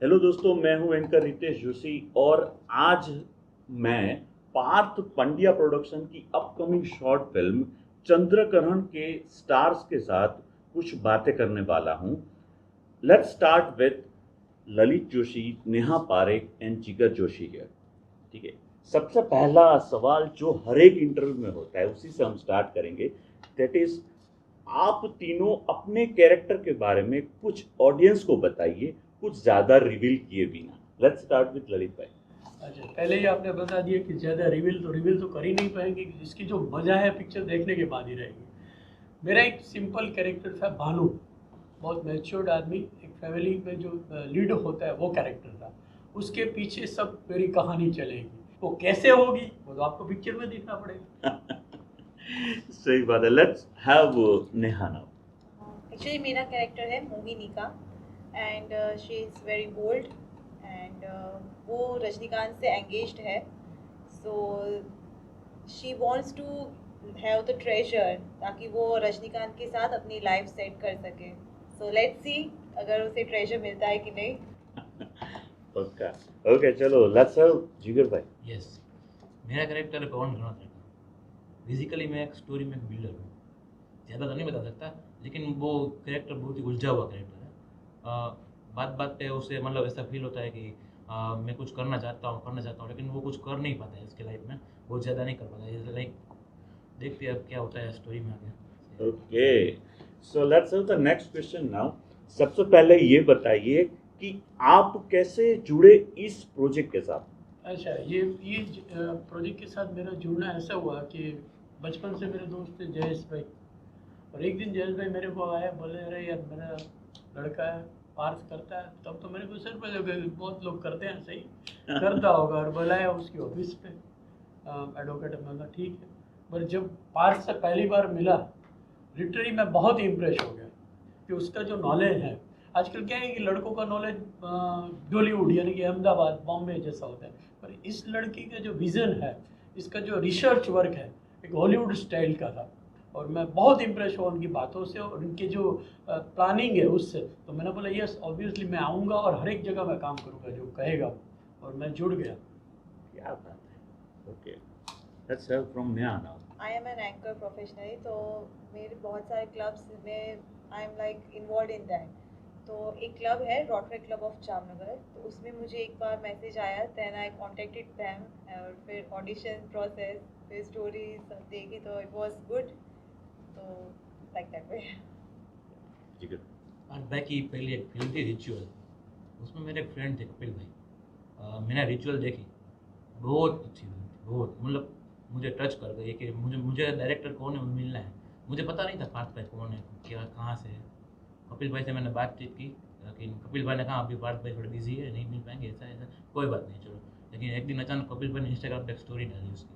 Hello दोस्तों, मैं हूं एंकर रितेश जोशी और आज मैं पार्थ पंड्या प्रोडक्शन की अपकमिंग शॉर्ट फिल्म चंद्रग्रहण के स्टार्स के साथ कुछ बातें करने वाला हूं। Let's start with Lalit Joshi, Neha Parekh and जिगर जोशी हियर। ठीक है। सबसे पहला सवाल जो हर एक इंटरव्यू में होता है उसी से हम स्टार्ट करेंगे। दैट इज, आप तीनों अपने कैरेक्टर के बारे में कुछ ऑडियंस को बताइए, कुछ ज्यादा रिवील किए बिना। लेट्स स्टार्ट विद ललित भाई। अच्छा, पहले ही आपने बता दिया कि ज़्यादा रिवील तो कर ही नहीं पाएंगे। इसकी जो मज़ा है पिक्चर देखने के बाद ही रहेगी। मेरा एक सिंपल कैरेक्टर था, भानु। बहुत मैच्योर्ड आदमी, एक फैमिली में जो लीड होता है वो कैरेक्टर था। उसके पीछे सब मेरी कहानी चलेगी। वो कैसे होगी वो तो आपको पिक्चर में देखना पड़ेगा। सही बात है। Let's have Neha now. Actually मेरा कैरेक्टर है मोहिनी का and she is very bold and वो रजनीकांत से एंगेज्ड है। So she wants to have the treasure ताकि वो रजनीकांत के साथ अपनी लाइफ सेट कर सके। सो लेट्स सी अगर उसे ट्रेजर मिलता है कि नहीं। पक्का। ओके, चलो लेट्स हैव जिगर भाई। यस, मेरा कैरेक्टर है पवन गणोत्रा का। बेसिकली मैं एक स्टोरी में एक बिल्डर हूँ। ज़्यादा तो नहीं बता सकता, लेकिन वो कैरेक्टर बहुत ही उलझा हुआ कैरेक्टर है। बात बात पे उसे मतलब ऐसा फील होता है कि मैं कुछ करना चाहता हूँ, लेकिन वो कुछ कर नहीं पाता है इसके लाइफ में। बहुत ज़्यादा नहीं कर पाता है। लाइक देखते हैं अब क्या होता है स्टोरी में आगे। Okay, so let's have the next question now. सबसे पहले ये बताइए कि आप कैसे जुड़े इस प्रोजेक्ट के साथ। अच्छा, ये प्रोजेक्ट के साथ मेरा जुड़ना ऐसा हुआ कि बचपन से मेरे दोस्त थे जयेश भाई। और एक दिन जयेश भाई मेरे को आया, बोले अरे यार मेरा लड़का है, पार्स करता है। तब तो मेरे को सर पे लगे, बहुत लोग करते हैं, सही करता होगा। और बुलाया उसकी ऑफिस पे, एडवोकेट। मैं कहा ठीक है। पर जब पार्स से पहली बार मिला, लिटरली मैं बहुत इम्प्रेस हो गया कि उसका जो नॉलेज है। आजकल क्या है कि लड़कों का नॉलेज बॉलीवुड यानी कि अहमदाबाद बॉम्बे जैसा होता है, पर इस लड़की का जो विज़न है, इसका जो रिसर्च वर्क है, एक हॉलीवुड स्टाइल का था। और मैं बहुत इम्प्रेस हुआ उनकी बातों से और उनके जो प्लानिंग है उससे। तो मैंने बोला यस, ऑब्वियसली मैं आऊँगा और हर एक जगह मैं काम करूँगा जो कहेगा वो। और मैं जुड़ गया। क्या बात है। Okay, let's have from Neha now. I am an anchor professionally, तो मेरे बहुत सारे क्लब्स में I am like involve in that. तो एक क्लब है रोटरी क्लब ऑफ जामनगर, तो उसमें मुझे एक बार मैसेज आया, देन आई कॉन्टेक्टेड दैम। और फिर ऑडिशन प्रोसेस, फिर स्टोरी सब देखी तो इट वाज गुड। तो लाइक दैट वे। जिगर। और बैक की पहली एक फिल्म थी रिचुअल, उसमें मेरे एक फ्रेंड थे कपिल भाई। मैंने रिचुअल देखी, बहुत अच्छी फिल्म थी। बहुत मतलब मुझे टच कर गई कि मुझे डायरेक्टर कौन है, उन्हें मिलना है। मुझे पता नहीं था पार्थ भाई कौन है, क्या कहाँ से है। कपिल भाई से मैंने बातचीत की, लेकिन कपिल भाई ने कहा अभी पार्थ भाई थोड़े बिजी है, नहीं मिल पाएंगे, ऐसा ऐसा। कोई बात नहीं, चलो। लेकिन एक दिन अचानक कपिल भाई ने इंस्टाग्राम पे एक स्टोरी डाली उसकी,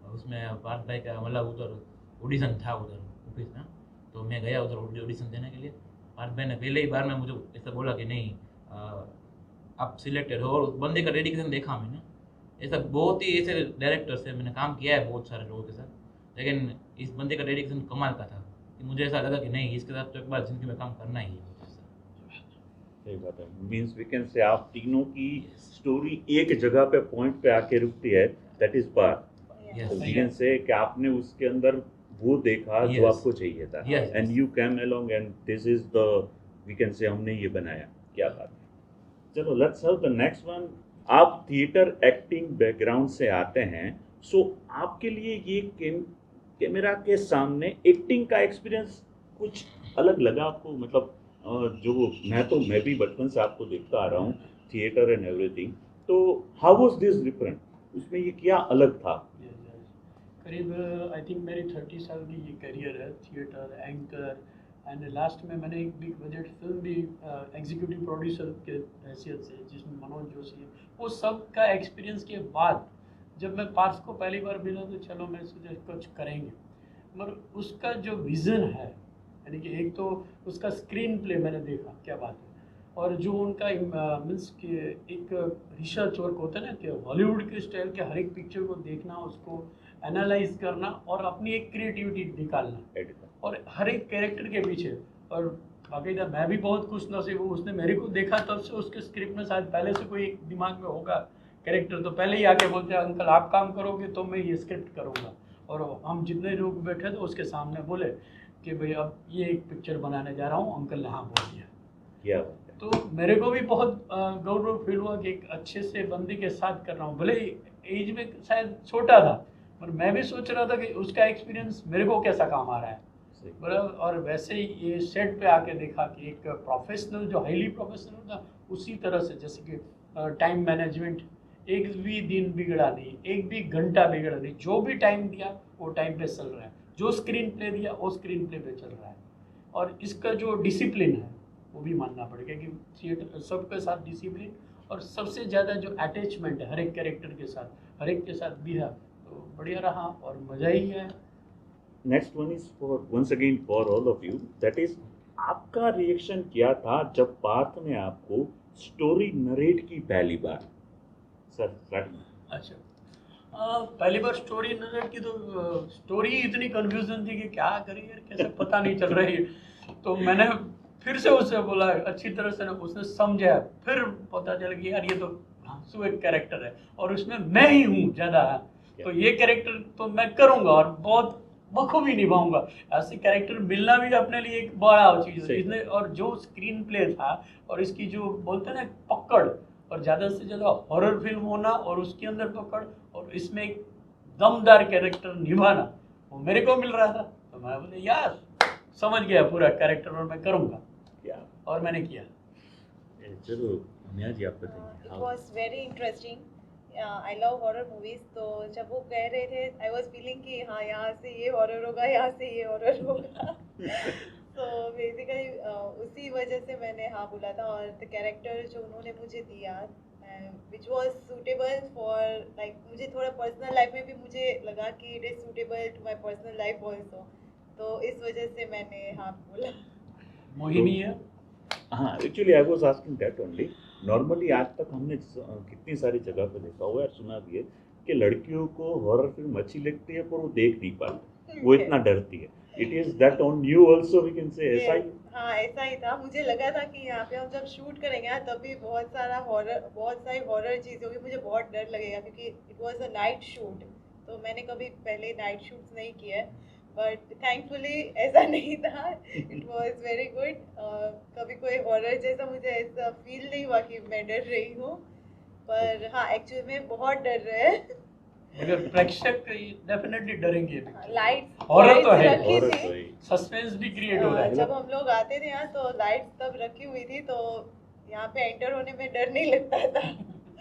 और उसमें पार्थ भाई का मतलब उधर ऑडिशन था उधर ऑफिस में। तो मैं गया उधर ऑडिशन देने के लिए। पार्थ भाई ने पहले ही बार में मुझे ऐसा बोला कि नहीं, आप सिलेक्टेड हो। और उस बंदे का डेडिकेशन देखा मैंने। ऐसा बहुत ही ऐसे डायरेक्टर से मैंने काम किया है बहुत सारे लोगों के साथ, लेकिन इस बंदे का डेडिकेशन कमाल का था कि मुझे ऐसा लगा कि नहीं, इसके साथ तो एक बार ज़िंदगी में काम करना ही है मुझे ऐसा। सही बात है। मीन्स वी कैन से आप तीनों की यस, स्टोरी एक जगह पे पॉइंट पे आके रुकती है, दैट इज पार्ट। यस, तो वी कैन से कि आपने उसके अंदर वो देखा जो यस, आपको चाहिए था, yes, and yes. You came along and this is the, we can say हमने ये बनाया। क्या बात है। चलो let's have the next one. आप थिएटर एक्टिंग बैकग्राउंड से आते हैं, सो आपके लिए ये कैमरा के सामने एक्टिंग का एक्सपीरियंस कुछ अलग लगा आपको? मतलब जो मैं भी बचपन से आपको देखता आ रहा हूँ, थिएटर एंड एवरीथिंग। तो हाउ वाज दिस डिफरेंट? उसमें ये क्या अलग था? करीब आई थिंक मेरी 30 साल की ये करियर है, थिएटर, एंकर। एंड लास्ट में मैंने एक बिग बजट फिल्म भी एग्जीक्यूटिव प्रोड्यूसर के हैसियत से, जिसमें मनोज जोशी है। वो सब का एक्सपीरियंस के बाद जब मैं पार्स को पहली बार मिला तो चलो मैं सोचा कुछ करेंगे। मगर उसका जो विज़न है, यानी कि एक तो उसका स्क्रीन प्ले मैंने देखा, क्या बात है। और जो उनका मीन्स कि एक रिसर्च वर्क होता है ना, कि हॉलीवुड के स्टाइल के हर एक पिक्चर को देखना, उसको एनालाइज करना और अपनी एक क्रिएटिविटी निकालना, एडिटर। और हर एक कैरेक्टर के पीछे। और बाकायदा मैं भी बहुत खुश नसीब हूँ, उसने मेरे को देखा तब से उसके स्क्रिप्ट में शायद पहले से कोई एक दिमाग में होगा कैरेक्टर, तो पहले ही आके बोलते हैं अंकल आप काम करोगे तो मैं ये स्क्रिप्ट करूँगा। और हम जितने लोग बैठे थे उसके सामने बोले कि भाई अब ये एक पिक्चर बनाने जा रहा हूँ, अंकल ने हाँ बोल दिया। क्या बात है। तो मेरे को भी बहुत गौरव फील हुआ कि एक अच्छे से बंदे के साथ कर रहा हूँ, भले एज में शायद छोटा था पर मैं भी सोच रहा था कि उसका एक्सपीरियंस मेरे को कैसा काम आ रहा है। सही। बराबर। और वैसे ही ये सेट पे आके देखा कि एक प्रोफेशनल जो हाईली प्रोफेशनल था उसी तरह से, जैसे कि टाइम मैनेजमेंट, एक भी दिन बिगड़ा नहीं, एक भी घंटा बिगड़ा नहीं, जो भी टाइम दिया वो टाइम पे चल रहा है, जो स्क्रीन प्ले दिया वो स्क्रीन प्ले पे चल रहा है। और इसका जो डिसिप्लिन है वो भी मानना पड़ेगा कि थिएटर सबके साथ डिसिप्लिन, और सबसे ज़्यादा जो अटैचमेंट है हर एक कैरेक्टर के साथ, हर एक के साथ भी है, तो बढ़िया रहा और मज़ा ही है। Next one is for once again for all of you, that is आपका रिएक्शन क्या था जब पार्थ ने आपको स्टोरी नरेट की पहली बार? Sir starting. अच्छा, पहली बार स्टोरी नजर की तो स्टोरी इतनी कंफ्यूजन थी कि क्या करें यार, कैसे पता नहीं चल रही है। तो मैंने फिर से उससे बोला अच्छी तरह से, उसने समझा, फिर पता चल गया यार ये तो घांसू एक कैरेक्टर है और उसमें मैं ही हूँ ज़्यादा, तो ये कैरेक्टर तो मैं करूँगा और बहुत बखूबी निभाऊंगा। ऐसे कैरेक्टर मिलना भी अपने लिए एक बड़ा चीज़ है इसने। और जो स्क्रीन प्ले था और इसकी जो बोलते हैं ना पकड़, और ज़्यादा से ज़्यादा हॉरर फिल्म होना और उसके अंदर पकड़ और इसमें एक दमदार कैरेक्टर निभाना, वो मेरे को मिल रहा था। तो मैं बोले यार समझ गया पूरा कैरेक्टर और मैं करूँगा, क्या और मैंने किया। चलो नेहा जी आप इट बताइए। Was very interesting. I love horror movies, तो जब वो कह रहे थे आई वॉज फीलिंग कि हाँ यहाँ से ये हॉरर होगा, यहाँ से ये हॉरर होगा। तो बेसिकली उसी वजह से मैंने हाँ बोला था। और द कैरेक्टर जो उन्होंने मुझे दिया which was suitable for like, मुझे थोड़ा पर्सनल लाइफ में भी मुझे लगा कि it is suitable to my personal life also, तो इस वजह से मैंने हाँ बोला। मोहिनी है। हाँ, actually I was asking that only. Normally आज तक हमने कितनी सारी जगह पे देखा हुआ है, सुना भी है कि लड़कियों को हॉरर फिल्म अच्छी लगती है पर वो देख नहीं पाती, वो इतना डरती है। It is that on you also, we can say ऐसा ही। हाँ ऐसा ही था। मुझे लगा था कि यहाँ पे हम जब शूट करेंगे ना तभी बहुत सारी हॉरर चीज़ होगी, मुझे बहुत डर लगेगा क्योंकि it was a night shoot, तो मैंने कभी पहले नाइट शूट्स नहीं किए। बट थैंकफुली ऐसा नहीं था, इट वाज वेरी गुड। कभी कोई हॉरर जैसा मुझे ऐसा फील नहीं हुआ कि मैं डर रही हूँ, पर हाँ एक्चुअली में बहुत डर रहे हैं। मगर प्रेक्षक डेफिनेटली डरेंगे। लाइट्स हॉरर तो है, रखी हॉरर थी। तो है। सस्पेंस भी क्रिएट हो रहा है। जब हम लोग आते थे यहाँ तो लाइट्स तब रखी हुई थी, तो यहाँ पे एंटर होने में डर नहीं लगता था।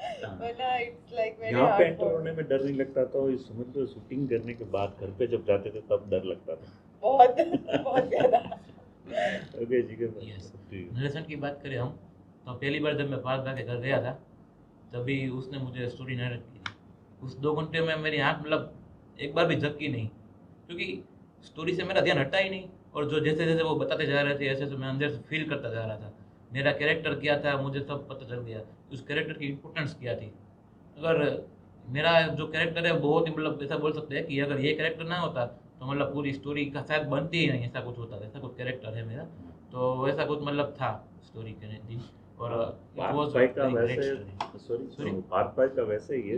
वरना इट्स लाइक वेरी यहाँ पे हार्ड एंटर होने में डर नहीं लगता था, और समझ लो शूटिंग करने के बाद घर पे जब जाते थे तब डर लगता था। बहुत बहुत ज्यादा। ओके जी के Yes. नरेशन की बात करें हम, तो पहली बार जब मैं पार्थ दा के घर गया था तभी उसने मुझे स्टोरी नरेट की। उस 2 घंटे में मेरी आँख मतलब एक बार भी झपकी नहीं, क्योंकि स्टोरी से मेरा ध्यान हटा ही नहीं। और जो जैसे जैसे वो बताते जा रहे थे ऐसे ऐसे मैं अंदर से फील करता जा रहा था। मेरा कैरेक्टर क्या था मुझे सब पता चल गया, उस कैरेक्टर की इम्पोर्टेंस क्या थी। अगर मेरा जो कैरेक्टर है बहुत ही मतलब ऐसा बोल सकते हैं कि अगर ये कैरेक्टर ना होता तो मतलब पूरी स्टोरी का शायद बनती ही नहीं, ऐसा कुछ होता था। ऐसा कुछ कैरेक्टर है मेरा, तो वैसा कुछ मतलब था स्टोरी के दिन। और it was a भाई का very great वैसे story. सॉरी पार्थ भाई का वैसे ही है,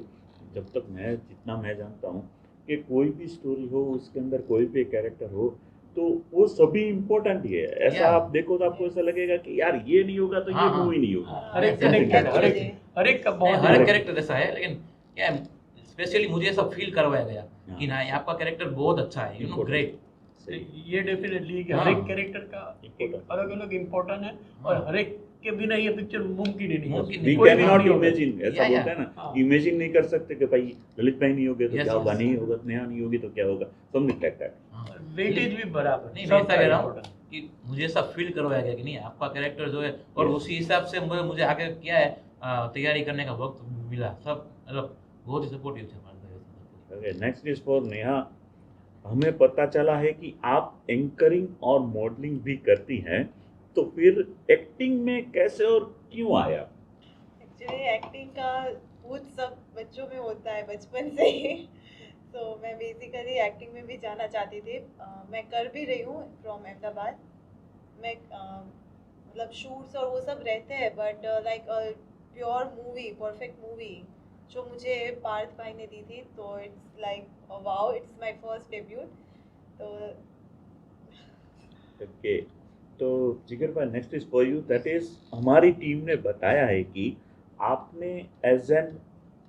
जब तक मैं जितना मैं जानता हूँ कि कोई भी स्टोरी हो उसके अंदर कोई भी कैरेक्टर हो तो वो सभी इम्पोर्टेंट ही है। ऐसा Yeah. आप देखो तो आपको ऐसा लगेगा कि यार ये नहीं होगा तो ये हाँ, मूवी नहीं होगी। हर एक हाँ, कनेक्टेड, हर actually. एक का नहीं, बहुत हर एक है। कैरेक्टर ऐसा है, लेकिन क्या है स्पेशली मुझे ऐसा फील करवाया गया कि हाँ। ना आपका कैरेक्टर बहुत अच्छा है, यू नो Important. ग्रेट। सही। ये डेफिनेटली है कि हाँ। हर एक कैरेक्टर का एक Important. अलग अलग इम्पोर्टेंट है, और हाँ। हर एक के बिना ये पिक्चर मुमकिन ही नहीं है। मुमकिन We नहीं। कोई can भी not नहीं होगा। imagine, ऐसा Yeah, बोलते हैं हाँ। ना, इमेजिन नहीं कर सकते कि भाई ललित भाई नहीं होगे तो Yes, क्या होगा, yes. नहीं होगा नेहा नहीं होगी तो क्या होगा, समथिंग लाइक दैट। हाँ। वेटेज भी बराबर। नहीं, मैं सब ऐसा कह रहा हूँ important। कि मुझे ऐसा फील करवाया गया कि नहीं आपका कैरेक्टर जो है, और उसी हिसाब से मुझे आगे क्या है तैयारी करने का वक्त मिला। सब मतलब बहुत ही सपोर्टिव थे हमारे तरफ से। Okay, next is for Neha. हमें पता चला है कि आप एंकरिंग और मॉडलिंग भी करती हैं, तो फिर एक्टिंग में कैसे और क्यों आया? एक्चुअली एक्टिंग का भूत सब बच्चों में होता है बचपन से ही। तो मैं बेसिकली एक्टिंग में भी जाना चाहती थी। मैं कर भी रही हूँ फ्रॉम अहमदाबाद। मैं मतलब शूट्स और वो सब रहते हैं, but like pure movie, perfect movie जो मुझे पार्थ भाई ने दी थी, तो it's like wow, it's my first debut. तो ओके, तो जिगर भाई next is for you, that is हमारी टीम ने बताया है कि आपने एज एन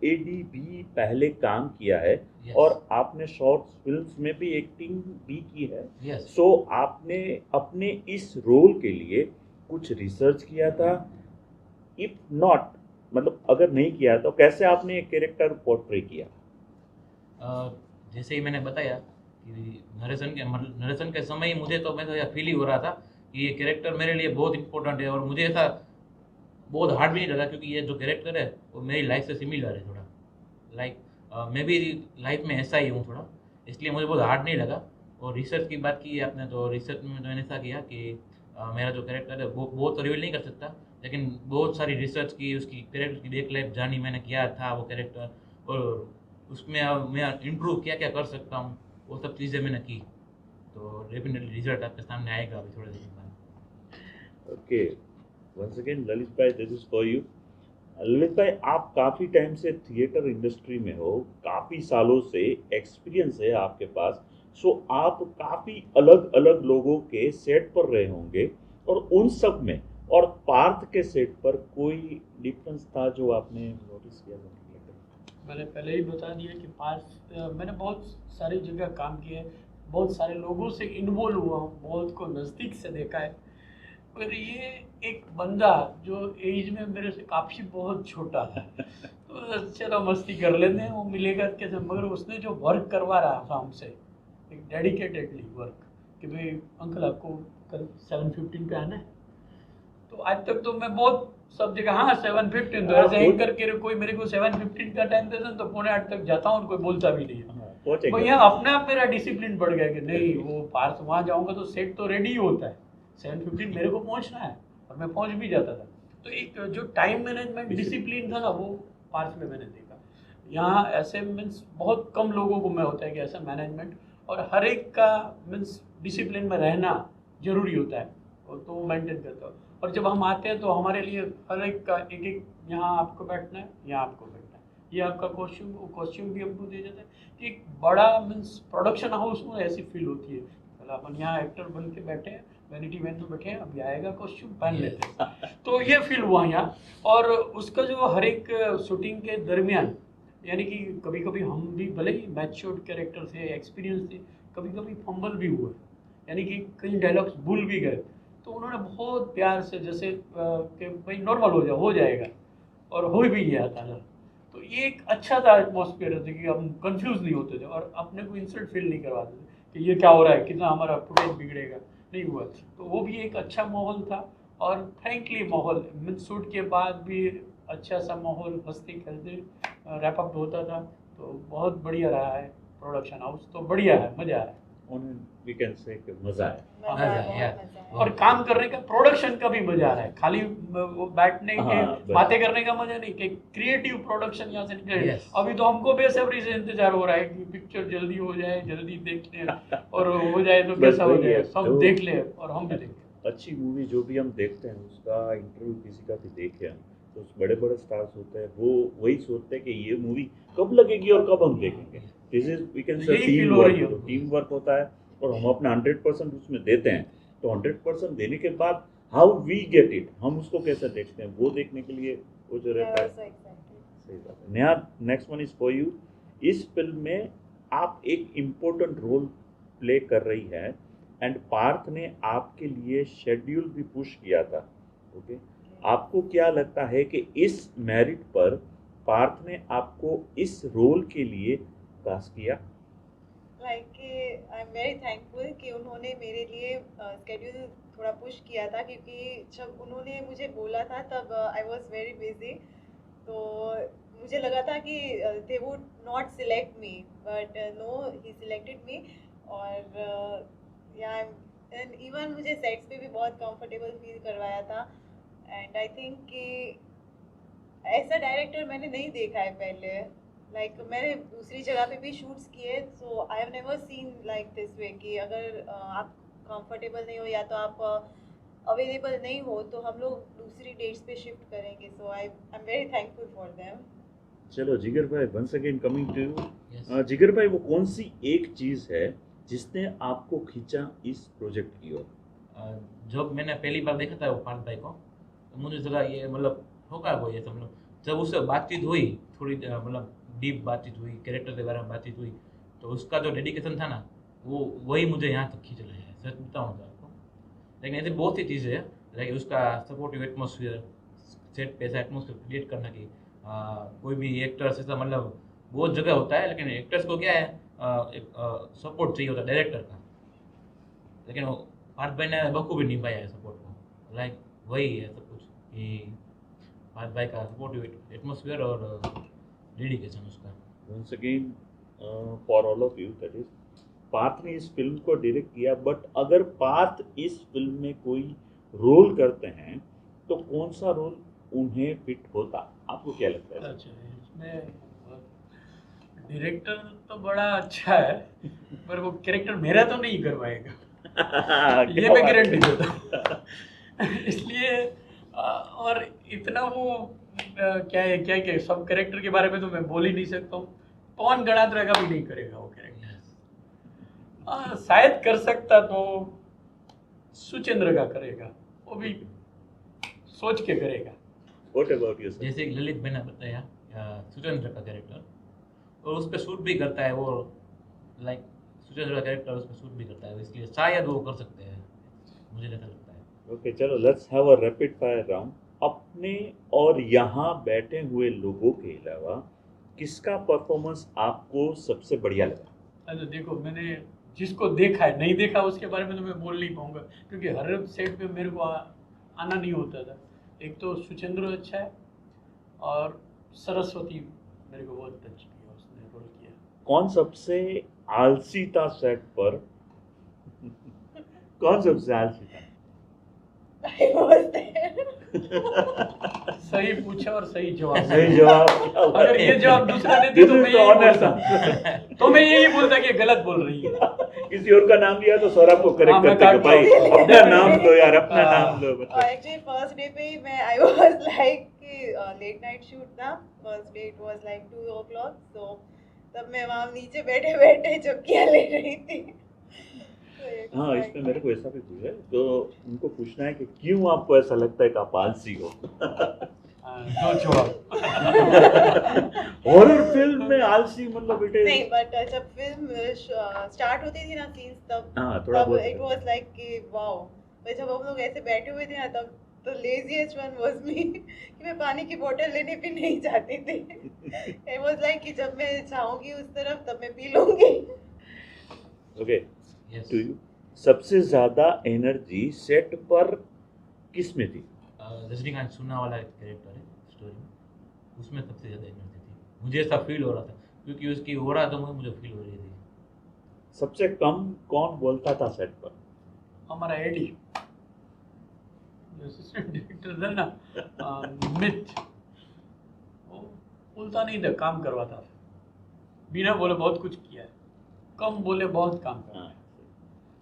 एडी भी पहले काम किया है Yes. और आपने शॉर्ट्स फिल्म्स में भी एक्टिंग भी की है। Yes. सो आपने अपने इस रोल के लिए कुछ रिसर्च किया था? इफ नॉट, मतलब अगर नहीं किया तो कैसे आपने एक कैरेक्टर पोर्ट्रे किया? जैसे ही मैंने बताया कि नरेशन के समय ही मुझे तो मैं तो यह फील ही हो रहा था कि ये कैरेक्टर मेरे लिए बहुत इंपॉर्टेंट है, और मुझे ऐसा बहुत हार्ड भी नहीं लगा, क्योंकि ये जो कैरेक्टर है वो मेरी लाइफ से सिमिलर है थोड़ा। लाइक मैं भी लाइफ में ऐसा ही हूँ थोड़ा, इसलिए मुझे बहुत हार्ड नहीं लगा। और रिसर्च की बात की है आपने, तो रिसर्च में मैंने ऐसा किया कि मेरा जो कैरेक्टर है वो बहुत तो रिवील नहीं कर सकता, लेकिन बहुत सारी रिसर्च की, उसकी कैरेक्टर की बैक लाइफ जानी मैंने, क्या था वो कैरेक्टर, और उसमें अब मैं इम्प्रूव क्या क्या कर सकता हूँ, वो सब चीज़ें मैंने की। तो डेफिनेटली रिजल्ट आपके सामने आएगा अभी थोड़े दिन बाद। ओके, वंस अगेन ललित भाई, this is for you. Lalit भाई, आप काफ़ी टाइम से थिएटर इंडस्ट्री में हो, काफ़ी सालों से एक्सपीरियंस है आपके पास, सो आप काफ़ी अलग अलग लोगों के सेट पर रहे होंगे, और उन सब में और पार्थ के सेट पर कोई डिफरेंस था जो आपने नोटिस किया था? मैंने पहले ही बता दिया कि मैंने बहुत सारी जगह काम किया है, बहुत सारे लोगों से इन्वॉल्व हुआ हूँ, बहुत को नज़दीक से देखा है। पर ये एक बंदा जो एज में मेरे से काफ़ी बहुत छोटा है, तो चलो मस्ती कर लेते हैं, वो मिलेगा कैसे, मगर उसने जो वर्क करवा रहा था हमसे, एक डेडिकेटेडली वर्क, कि भाई अंकल आपको कल 7:15 पे आना है। तो आज तक तो मैं बहुत सब जगह हाँ 7:15, तो ऐसे एंकर के कोई मेरे को 7:15 का टाइम देता तो 7:45 तक जाता हूँ और कोई बोलता भी नहीं है। तो यहाँ अपने आप मेरा डिसिप्लिन बढ़ गया कि नहीं, वो पार्थ वहाँ जाऊँगा तो सेट तो रेडी ही होता है, 7:15 मेरे को पहुँचना है, और मैं पहुँच भी जाता था। तो एक जो टाइम मैनेजमेंट डिसिप्लिन था ना, वो पार्थ में मैंने देखा। यहाँ ऐसे मीन्स बहुत कम लोगों को में होता है कि ऐसा मैनेजमेंट, और हर एक का मीन्स डिसिप्लिन में रहना जरूरी होता है, तो वो मेंटेन करता है। और जब हम आते हैं तो हमारे लिए हर एक का एक एक, यहाँ आपको बैठना है, यहाँ आपको बैठना है, ये आपका कॉस्ट्यूम, वो कॉस्ट्यूम भी हमको दे जाता है कि एक बड़ा मीन्स प्रोडक्शन हाउस में ऐसी फील होती है। मतलब अपन यहाँ एक्टर बन के बैठे हैं, वैनिटी वैन में बैठे हैं, अभी आएगा कॉस्ट्यूम पहन लेते हैं, तो ये फील हुआ यहाँ। और उसका जो हर एक शूटिंग के दरमियान, यानी कि कभी कभी हम भी भले ही मैच्योर्ड कैरेक्टर थे, एक्सपीरियंस थे, कभी कभी फंबल भी हुए, यानी कि कई डायलॉग्स भूल भी गए, तो उन्होंने बहुत प्यार से जैसे कि भाई नॉर्मल हो जाएगा, और हो भी गया था ना। तो ये एक अच्छा था एटमॉस्फेयर था कि हम कंफ्यूज नहीं होते थे और अपने को इंसल्ट फील नहीं करवाते थे कि ये क्या हो रहा है, कितना हमारा फुटेज बिगड़ेगा, नहीं हुआ। तो वो भी एक अच्छा माहौल था, और फ्रेंकली माहौल मीन शूट के बाद भी अच्छा सा माहौल, हंसते खेलते रैप अप होता था। तो बहुत बढ़िया रहा है प्रोडक्शन हाउस, तो बढ़िया है, मज़ा आया। वी कैन से मज़ा है। मजा है, मजा, बहुत मजा है। और काम करने का, प्रोडक्शन का भी मजा आ रहा है, खाली वो बैठने के हाँ, बस। बातें करने का मजा नहीं, कि क्रिएटिव प्रोडक्शन यहाँ से निकले। Yes. अभी तो हमको बेसब्री से इंतजार हो रहा है कि पिक्चर जल्दी हो जाए, जल्दी देख लें, और हो जाए तो बस कैसा हो वही जाए, है, सब तो देख ले और हम भी देखें। अच्छी मूवी जो भी हम देखते हैं उसका इंटरव्यू किसी का भी देखे हम, तो उस बड़े बड़े स्टार्स होते हैं, वो वही सोचते हैं कि ये मूवी कब लगेगी और कब हम देखेंगे। दिस इज वी कैन से यही टीम feel हो रही है वर्क, हमको। टीम वर्क होता है, और हम अपना 100% उसमें देते हैं। तो 100% देने के बाद हाउ वी गेट इट, हम उसको कैसे देखते हैं, वो देखने के लिए वो जो Yeah, रहता है। also exactly. सही बात है। नया next one is for you. इस फिल्म में आप एक इम्पोर्टेंट रोल प्ले कर रही है, एंड पार्थ ने आपके लिए शेड्यूल भी पुश किया था। ओके, आपको क्या लगता है कि इस मेरिट पर पार्थ ने आपको इस रोल के लिए कास्ट किया? Like I am very thankful कि उन्होंने मेरे लिए स्केड्यूल थोड़ा पुश किया था, क्योंकि जब उन्होंने मुझे बोला था तब आई वाज वेरी बिजी, तो मुझे लगा था कि they would not select me, but no, he selected me. और या एंड इवन मुझे सेट्स पे भी बहुत कंफर्टेबल फील करवाया था। एंड आई थिंक कि ऐसा डायरेक्टर मैंने नहीं देखा है पहले। लाइक मैंने दूसरी जगह पे भी शूट्स किए, so I have never seen like this way कि अगर आप कंफर्टेबल नहीं हो, या तो आप अवेलेबल नहीं हो तो हम लोग दूसरी डेट्स पे शिफ्ट करेंगे. So I am very thankful for them. चलो जिगर भाई, once again coming to you. Yes. Jigar भाई, वो कौन सी एक चीज है जिसने आपको खींचा इस प्रोजेक्ट की ओर? जब मैंने पहली बार देखा था वो पार्थ भाई को, तो मुझे ज़रा ये मतलब ठोका वो, ये सब मतलब जब उससे बातचीत हुई थोड़ी मतलब डीप बातचीत हुई, कैरेक्टर के बारे में बातचीत हुई, तो उसका जो डेडिकेशन था ना, वो वही मुझे यहाँ तक खींच लाया है, सच बताऊँ तो आपको. लेकिन ऐसी बहुत सी चीज़ें हैं, लाइक उसका सपोर्टिव एटमोसफियर, सेट पे ऐसा एटमोसफियर क्रिएट करना कि कोई भी एक्टर्स ऐसा मतलब बहुत जगह होता है, लेकिन एक्टर्स को क्या है, एक सपोर्ट चाहिए होता है डायरेक्टर का, लेकिन वो पार्थ भाई ने बखूबी निभाया है सपोर्ट को. लाइक वही है सब कुछ कि पार्थ भाई का सपोर्टिव एटमोसफियर और डेडिकेशन उसका. Once again for all of you, that is Parth ने इस फिल्म को डायरेक्ट किया, बट अगर पार्थ इस फिल्म में कोई रोल करते हैं तो कौन सा रोल उन्हें फिट होता? आपको क्या लगता है? अच्छा, इसमें डायरेक्टर तो बड़ा अच्छा है, पर वो कैरेक्टर मेरा तो नहीं करवाएगा, ये मैं गारंटी देता हूँ. इसलिए और इतना वो क्या है, क्या सब कैरेक्टर के बारे में तो मैं बोल ही नहीं सकता हूँ. पवन गणात्रा का भी नहीं करेगा वो कैरेक्टर. शायद कर सकता तो सुचेंद्र का करेगा, वो भी सोच के करेगा. What about you, sir? जैसे कि ललित भाई ने बताया सुचेंद्र का कैरेक्टर, और उस पर शूट भी करता है वो, लाइक सुचेंद्र का कैरेक्टर उस पर शूट भी करता है, इसलिए शायद वो कर सकते हैं, मुझे ऐसा लगता है. ओके, चलो let's have a rapid fire round. अपने और यहाँ बैठे हुए लोगों के अलावा किसका परफॉर्मेंस आपको सबसे बढ़िया लगा? अच्छा देखो, मैंने जिसको देखा है, नहीं देखा उसके बारे में तो मैं बोल नहीं पाऊंगा, क्योंकि हर सेट पे मेरे को आना नहीं होता था. एक तो सुचेंद्र अच्छा है, और सरस्वती मेरे को बहुत टच किया, उसने रोल किया. कौन सबसे आलसी था सेट पर? कौन सबसे आलसी था? I was there. सही पूछा और सही जवाब. सही जवाब क्या हुआ? अगर ये जवाब दूसरा देती तो This मैं is the यही honest बोलता, answer. तो मैं यही बोलता कि ये गलत बोल रही है. किसी और का नाम लिया तो सौरभ को हाँ, करेक्ट मैं करते कि काट भाई दूँ. अपना नाम लो यार, अपना हाँ. नाम लो. और एक्चुअली फर्स्ट डे पे ही मैं आई वाज लाइक कि लेट नाइट शूट था. First day it was like 2 o'clock. सो तब मैं वहाँ नीचे बैठे बैठे चुपकियाँ ले रही थी. हाँ, इसमें मेरे को ऐसा भी पूछा है, तो उनको पूछना है कि क्यों आपको ऐसा लगता है कि आप आलसी हो? दो जवाब. हॉरर फिल्म में आलसी मतलब इट नहीं, इज, बट जब फिल्म स्टार्ट होती थी ना सीन्स, तब हाँ थोड़ा तब इट बहुत. वाज लाइक कि वाओ. पर जब हम लोग ऐसे बैठे हुए थे ना, तब तो लेजीएस्ट वन वाज मी कि मैं पानी की बोतल लेने भी नहीं जाती थी. इट वाज लाइक कि जब मैं चाहूंगी उस तरफ तब मैं पी लूंगी. Okay, Yes. टू यू, सबसे ज्यादा एनर्जी सेट पर किस में थी? रजनीकांत सुनना वाला एक कैरेक्टर है स्टोरी में, उसमें सबसे ज़्यादा एनर्जी थी, मुझे ऐसा फील हो रहा था, क्योंकि उसकी ओरा तो मुझे फील हो रही थी. सबसे कम कौन बोलता था सेट पर? हमारा एडी, जो असिस्टेंट डायरेक्टर था ना, मिथ, वो बोलता नहीं था, काम करवाता था. बिना बोले बहुत कुछ किया है, कम बोले बहुत काम करवाया. हाँ.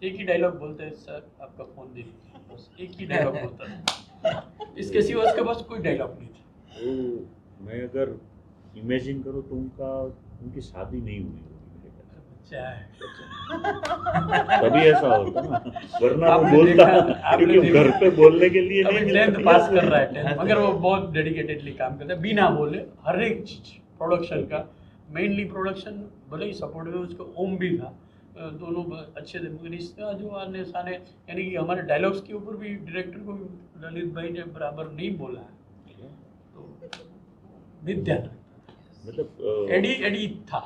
एक ही डायलॉग बोलते हैं, सर आपका फोन दे दीजिए, बस एक ही डायलॉग बोलता था. इसके सिवा उसके पास कोई डायलॉग नहीं था. तो मैं अगर इमेजिन करूँ तो उनकी शादी नहीं हुई होगी मेरे ख्याल अच्छा है. से. तभी ऐसा होता ना, वरना वो आपने बोलता, देखा- आपने क्योंकि देखा- घर पे बोलने के लिए अभी नहीं 10th मिलता. पास कर रहा है, 10th, मगर वो बहुत डेडिकेटेडली काम करता है, बिना बोले हर एक चीज प्रोडक्शन का. मेनली प्रोडक्शन भले ही सपोर्ट में उसको ओम भी था, दोनों अच्छे थे, मगर इसका जो आने साने, यानी कि हमारे डायलॉग्स के ऊपर भी डायरेक्टर को भी ललित भाई ने बराबर नहीं बोला है, तो विद्या मतलब एडी था.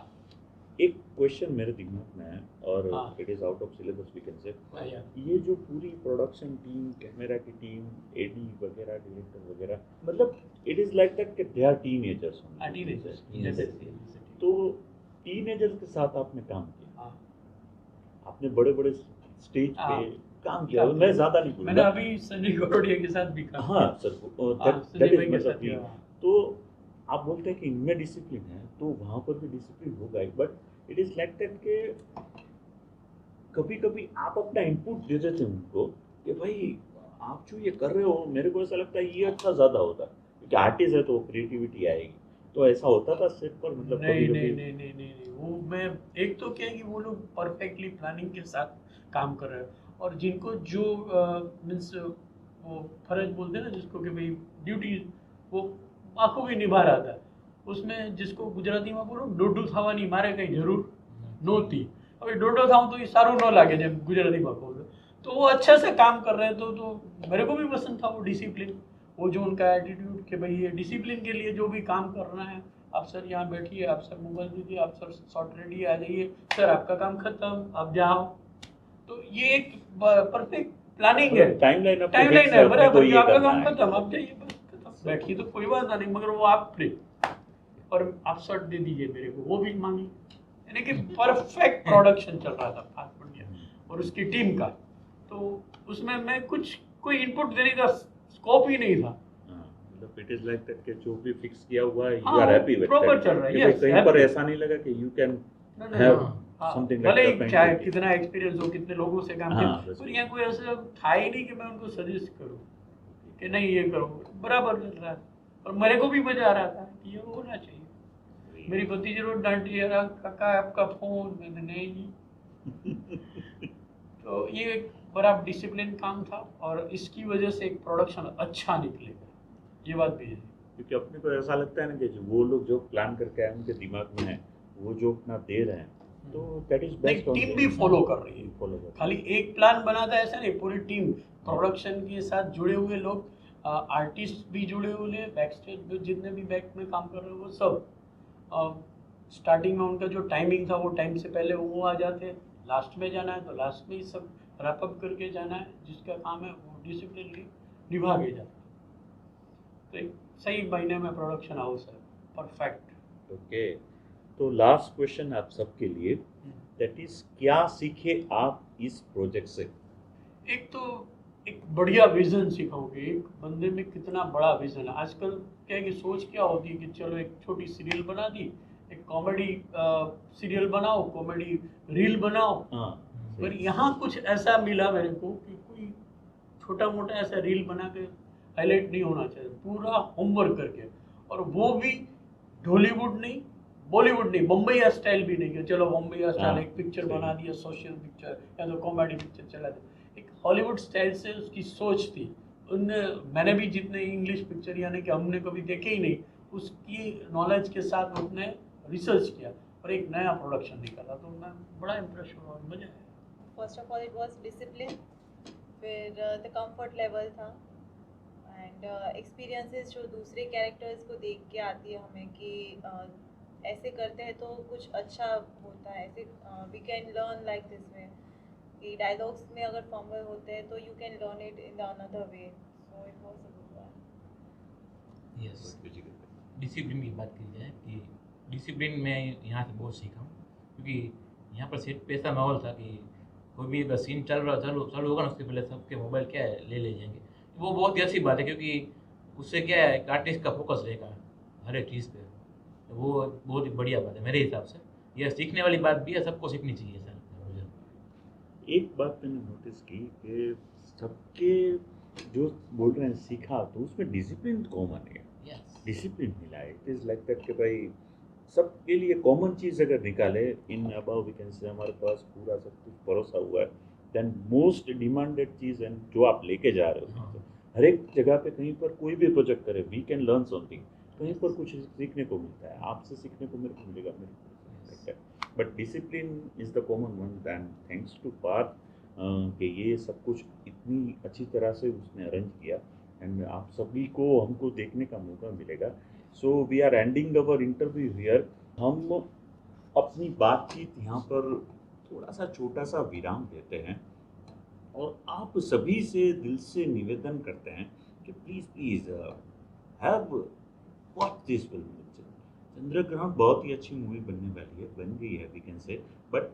एक क्वेश्चन मेरे दिमाग में है, और हाँ. It is out of syllabus we can say. या ये जो पूरी प्रोडक्शन टीम, कैमरा की टीम, एडी वगैरह, डायरेक्टर वगैरह, मतलब इट इज लाइक दैट कि दे आर टीनेजर्स. तो टीनेजर्स के साथ आपने काम किया, आपने बड़े बड़े स्टेज पे हाँ. काम किया. मैं ज्यादा नहीं मैंने बोलूँगा. अभी संजय गौरडिया के साथ भी काम हाँ किया. सर, हाँ, संजय भाई के मतलब साथ किया. तो आप बोलते हैं कि इनमें डिसिप्लिन है, तो वहाँ पर भी डिसिप्लिन होगा, but it is like that के कभी कभी आप अपना इनपुट दे देते हैं उनको कि भाई आप जो ये कर रहे हो, मेरे को ऐसा लगता है ये अच्छा ज़्यादा होता, क्योंकि आर्टिस्ट है तो क्रिएटिविटी आएगी। तो ऐसा होता था सेट पर, मतलब नहीं कभी नहीं कभी? नहीं नहीं नहीं नहीं, वो मैं एक तो क्या है कि वो लोग परफेक्टली प्लानिंग के साथ काम कर रहे हैं, और जिनको जो मीन्स वो फर्ज बोलते हैं ना जिसको, कि भाई ड्यूटी वो आखूबी निभा रहा था उसमें, जिसको ગુજરાતીમાં બોલો દોઢું થવાની મારે કઈ જરૂર નહોતી। હવે દોઢો થાऊं तो ये सारू न लागे जब ગુજરાતીમાં કહું तो वो अच्छे से काम कर रहे हैं, तो मेरे को भी पसंद था वो डिसिप्लिन, वो जो उनका एटीट्यूड कि भाई ये डिसिप्लिन के लिए जो भी काम करना है, आप सर यहाँ बैठिए, आप सर मोबाइल दीजिए, आप सर शॉर्ट रेडी आ जाइए, सर आपका काम खत्म, आप जाओ। तो ये एक परफेक्ट प्लानिंग है, टाइमलाइन टाइमलाइन है बराबर, ये आपका करना काम है। खत्म, आप जाइए बस खत्म, बैठिए तो कोई बात नहीं, मगर वो आप फ्री और आप शर्ट दे दीजिए मेरे को, वो भी मांगी। यानी कि परफेक्ट प्रोडक्शन चल रहा था फास्ट बढ़िया और उसकी टीम का, तो उसमें मैं कुछ कोई इनपुट देने का स्कोप ही नहीं था। मतलब इट इज लाइक दैट कि जो भी फिक्स किया हुआ है, यू हाँ, आर हैप्पी विद proper चल रहा है, yes, कहीं पर happy। ऐसा नहीं लगा कि यू कैन नहीं, have हाँ, something like भले that ही kind चाहे of- कितना एक्सपीरियंस हो, कितने लोगों से काम हाँ, किया, बस। पर यहाँ कोई ऐसा था ही नहीं कि मैं उनको सजेस्ट करूँ कि नहीं ये करो, बराबर चल रहा है और मेरे को भी मजा आ रहा था कि ये होना चाहिए। मेरी भतीजी रोज डांटी, यार काका आपका फोन, मैंने नहीं जी। तो ये एक बड़ा डिसिप्लिन काम था और इसकी वजह से एक प्रोडक्शन अच्छा निकलेगा, ये बात भी है। क्योंकि अपने को ऐसा लगता है ना कि जो वो लोग जो प्लान करके आए उनके दिमाग में है, वो जो अपना दे रहे हैं, तो दैट इज नहीं, बेस्ट। टीम भी फॉलो कर रही है, फॉलो कर खाली एक प्लान बनाता है ऐसा नहीं, पूरी टीम प्रोडक्शन के साथ जुड़े हुए लोग, आर्टिस्ट भी जुड़े हुए हैं, बैक स्टेज जितने भी बैक में काम कर रहे हैं वो सब, स्टार्टिंग में उनका जो टाइमिंग था वो टाइम से पहले वो आ जाते हैं, लास्ट में जाना है तो लास्ट में ही सब रैप अप करके जाना है, जिसका काम है वो डिसिप्लिनली निभा के जाता है। तो एक सही महीने में प्रोडक्शन हाउस है, परफेक्ट। ओके, तो लास्ट क्वेश्चन आप सबके लिए, दैट इज क्या सीखे आप इस प्रोजेक्ट से? एक तो एक बढ़िया विजन सीखोगे, एक बंदे में कितना बड़ा विजन है। आजकल क्या है कि सोच क्या होती है कि चलो एक छोटी सीरियल बना दी, एक कॉमेडी सीरियल बनाओ, कॉमेडी रील बनाओ, हाँ, पर यहाँ कुछ ऐसा मिला मेरे को कि कोई छोटा मोटा ऐसा रील बना के हाईलाइट नहीं होना चाहिए, पूरा होमवर्क करके, और वो भी ढॉलीवुड नहीं, बॉलीवुड नहीं, बम्बई स्टाइल भी नहीं कि चलो बम्बई स्टाइल हाँ, एक पिक्चर सही। बना दिया, सोशल पिक्चर या तो कॉमेडी पिक्चर चला दिया, एक हॉलीवुड स्टाइल से उसकी सोच थी। उनने, मैंने भी जितने इंग्लिश पिक्चर यानी कि हमने कभी देखे ही नहीं, उसकी नॉलेज के साथ उसने रिसर्च किया और एक नया प्रोडक्शन निकाला, तो मैं बड़ा इम्प्रेस हुआ और मजा आया। First of all it was discipline, फिर द कंफर्ट लेवल था, एंड एक्सपीरियंसेस जो दूसरे कैरेक्टर्स को देख के आती है हमें कि ऐसे करते हैं तो कुछ अच्छा होता है, ऐसे we can learn like this way, कि डायलॉग्स में अगर फंबल होते हैं तो you can learn it in the another way, so it was a good one. Yes, discipline की बात की जाए कि डिसिप्लिन मैं यहाँ से बहुत सीखा हूँ, क्योंकि यहाँ पर सेट पे ऐसा माहौल था कि कोई भी अगर सीन चालू होगा ना, उससे पहले सबके मोबाइल क्या है ले जाएंगे। वो बहुत ही अच्छी बात है, क्योंकि उससे क्या है एक आर्टिस्ट का फोकस रहेगा हर एक चीज़ पे, तो वो बहुत ही बढ़िया बात है मेरे हिसाब से। यह सीखने वाली बात भी है, सबको सीखनी चाहिए सर मुझे। एक बात मैंने नोटिस की कि सबके जो बोल रहे हैं सीखा, तो उसमें डिसिप्लिन कॉमन है, डिसिप्लिन मिला है। इट इज़ लाइक दैट कि भाई सबके लिए कॉमन चीज़ अगर निकाले, इन अबाउ वी कैन से हमारे पास पूरा सब कुछ परोसा हुआ है, देन मोस्ट डिमांडेड चीज़ है जो आप लेके जा रहे हो। हाँ। हर एक जगह पे कहीं पर कोई भी प्रोजेक्ट करे, वी कैन लर्न समथिंग, कहीं पर कुछ सीखने को मिलता है, आपसे सीखने को मेरे को मिलेगा, मेरे को। But discipline is the common one, and thanks to Parth कि ये सब कुछ इतनी अच्छी तरह से उसने अरेंज किया, एंड आप सभी को हमको देखने का मौका मिलेगा। So we are ending our interview here. हम अपनी बातचीत यहाँ पर थोड़ा सा छोटा सा विराम देते हैं और आप सभी से दिल से निवेदन करते हैं कि please have watch this film. चंद्रग्रहण बहुत ही अच्छी मूवी बनने वाली है, बन गई है वी कैन से, बट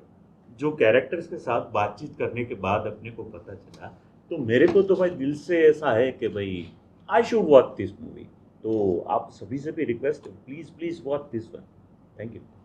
जो कैरेक्टर्स के साथ बातचीत करने के बाद अपने को पता चला, तो मेरे को तो भाई दिल से ऐसा है कि भाई I should watch this movie. तो आप सभी से भी request, please watch this one. Thank you.